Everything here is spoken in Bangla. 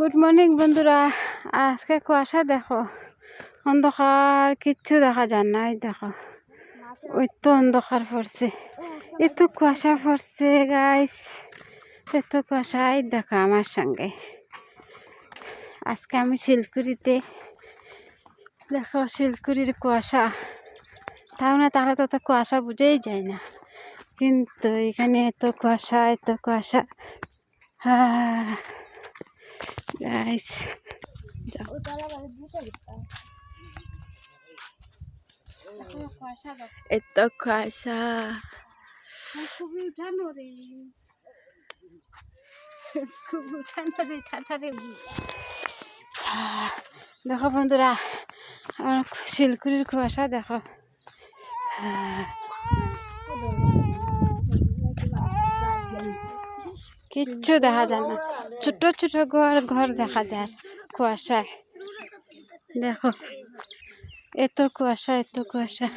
গুড মর্নিং বন্ধুরা। আজকে কুয়াশা দেখো, অন্ধকার, কিচ্ছু দেখা যায় না। এই দেখো, ওই তো অন্ধকার পড়ছে, এত কুয়াশা পড়ছে গাইস, এত কুয়াশা। এই দেখো আমার সঙ্গে আজকে আমি শিলকুড়িতে। দেখো শিলকুড়ির কুয়াশা, টাউনে তাহলে তো কুয়াশা বুঝেই যায় না, কিন্তু এখানে এত কুয়াশা, এত কুয়াশা। গাইস এত কুয়াশা, খুবই উঠানো রে, খুব উঠানো রে, ঠাঠারে। দেখো বন্ধুরা, আমার শিলকুড়ির কুয়াশা দেখো। কিচ্ছু দেখা যায় না, ছোট ছোট ঘর ঘর দেখা যায় কুয়াশায়। দেখো এত কুয়াশা, এত কুয়াশা।